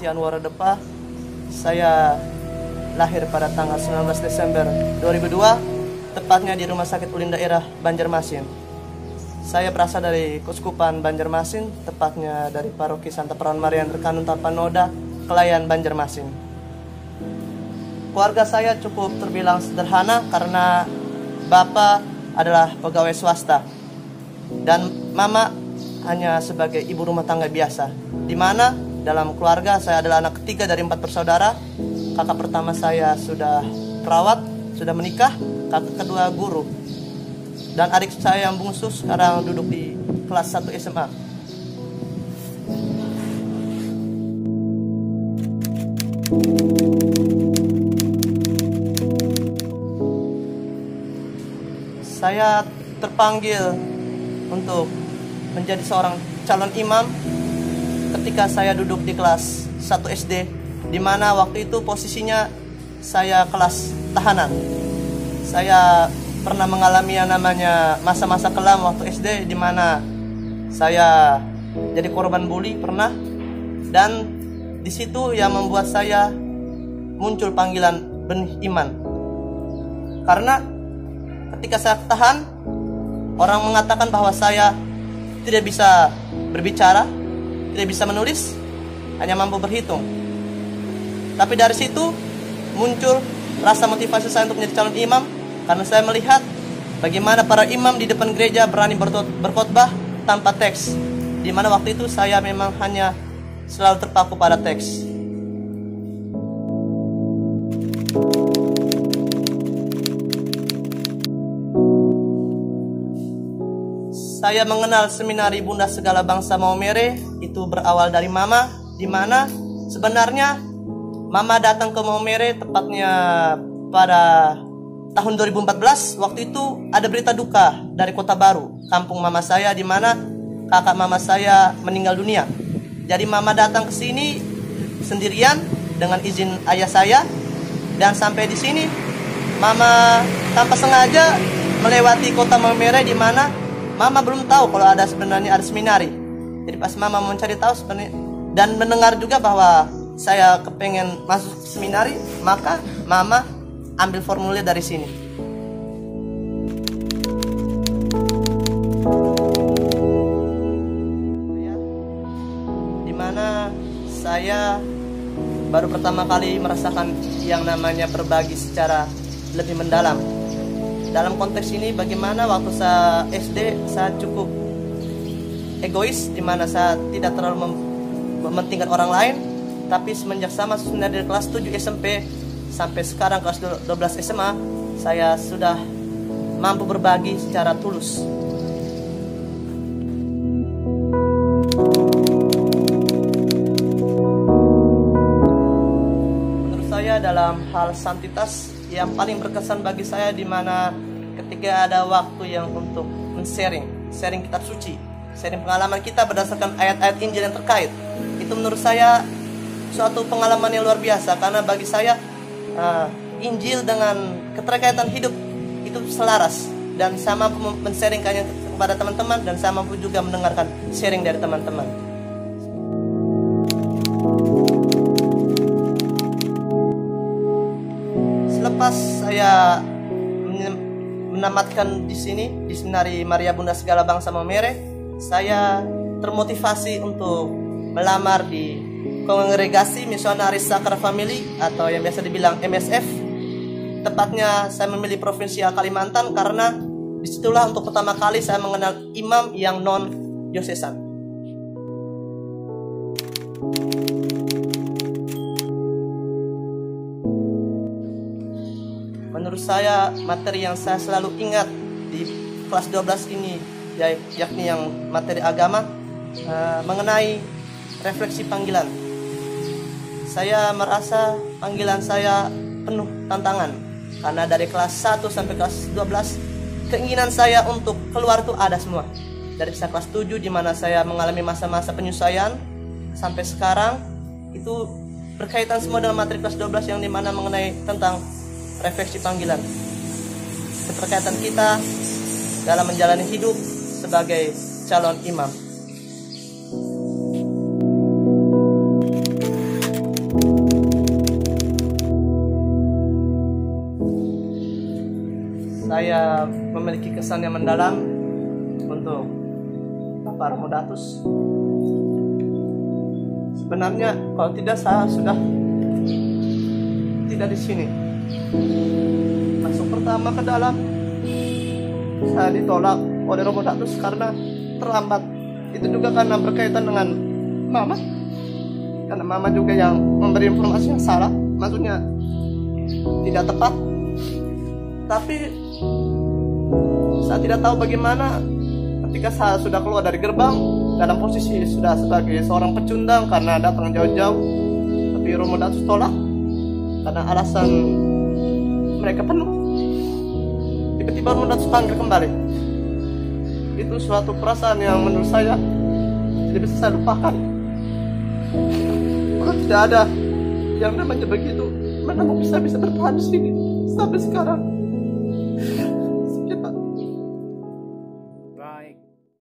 Siti Anwar Depa. Saya lahir pada tanggal 19 Desember 2002, tepatnya di Rumah Sakit Ulin Daerah Banjarmasin. Saya berasal dari Kuskupan Banjarmasin, tepatnya dari Paroki Santa Perawan Marian Rekanun Tapanoda, Kelayan Banjarmasin. Keluarga saya cukup terbilang sederhana karena bapak adalah pegawai swasta dan mama hanya sebagai ibu rumah tangga biasa. Di mana dalam keluarga saya adalah anak ketiga dari 4 bersaudara. Kakak pertama saya sudah perawat, sudah menikah, kakak kedua guru. Dan adik saya yang bungsu sekarang duduk di kelas 1 SMA. Saya terpanggil untuk menjadi seorang calon imam ketika saya duduk di kelas 1 SD, di mana waktu itu posisinya saya kelas tahanan. Saya pernah mengalami yang namanya masa-masa kelam waktu SD, di mana saya jadi korban bully pernah, dan di situ yang membuat saya muncul panggilan benih iman. Karena ketika saya tahan, orang mengatakan bahwa saya tidak bisa berbicara, tidak bisa menulis, hanya mampu berhitung. Tapi dari situ muncul rasa motivasi saya untuk menjadi calon imam, karena saya melihat bagaimana para imam di depan gereja berani berkhotbah tanpa teks, di mana waktu itu saya memang hanya selalu terpaku pada teks. Saya mengenal seminari Bunda Segala Bangsa Maumere itu berawal dari mama, di mana sebenarnya mama datang ke Maumere tepatnya pada tahun 2014. Waktu itu ada berita duka dari Kota Baru, kampung mama saya, di mana kakak mama saya meninggal dunia. Jadi mama datang ke sini sendirian dengan izin ayah saya, dan sampai di sini mama tanpa sengaja melewati Kota Maumere, di mana mama belum tahu kalau sebenarnya ada seminari. Jadi pas mama mau cari tahu sebenarnya dan mendengar juga bahwa saya kepengen masuk seminari, maka mama ambil formulir dari sini. Dimana saya baru pertama kali merasakan yang namanya berbagi secara lebih mendalam. Dalam konteks ini bagaimana waktu saya SD saya cukup egois, dimana saya tidak terlalu mementingkan orang lain. Tapi semenjak sama sebenarnya dari kelas 7 SMP sampai sekarang kelas 12 SMA, saya sudah mampu berbagi secara tulus. Menurut saya dalam hal santitas yang paling berkesan bagi saya, di mana ketika ada waktu yang untuk sharing kitab suci, sharing pengalaman kita berdasarkan ayat-ayat Injil yang terkait, itu menurut saya suatu pengalaman yang luar biasa. Karena bagi saya Injil dengan keterkaitan hidup itu selaras, dan saya mampu men-sharingkannya kepada teman-teman, dan saya mampu juga mendengarkan sharing dari teman-teman. Selepas saya menamatkan di sini di Seminari Maria Bunda Segala Bangsa Maumere, saya termotivasi untuk melamar di Kongregasi Misionaris Sakra Family atau yang biasa dibilang MSF. Tepatnya saya memilih Provinsi Kalimantan karena disitulah untuk pertama kali saya mengenal imam yang non diosesan. Menurut saya materi yang saya selalu ingat di kelas 12 ini, yakni yang materi agama, mengenai refleksi panggilan. Saya merasa panggilan saya penuh tantangan, karena dari kelas 1 sampai kelas 12 keinginan saya untuk keluar itu ada semua. Dari kelas 7 di mana saya mengalami masa-masa penyesuaian sampai sekarang, itu berkaitan semua dengan materi kelas 12 yang dimana mengenai tentang refleksi panggilan, keterkaitan kita dalam menjalani hidup sebagai calon imam. saya memiliki kesan yang mendalam untuk Bapak Romodatus. Sebenarnya kalau tidak saya sudah tidak di sini. Masuk pertama ke dalam, saya ditolak oleh Romodatus karena terlambat. Itu juga karena berkaitan dengan Mama. Karena Mama juga yang memberi informasi yang salah, maksudnya tidak tepat. Tapi saya tidak tahu bagaimana ketika saya sudah keluar dari gerbang dalam posisi sudah sebagai seorang pecundang karena datang jauh-jauh, tapi Romodatus tolak karena alasan mereka penuh. Tiba-tiba Romodatus panggil kembali. Itu suatu perasaan yang menurut saya tidak bisa saya lupakan. Kalau tidak ada yang namanya begitu, mana mau bisa bertahan di sini sampai sekarang.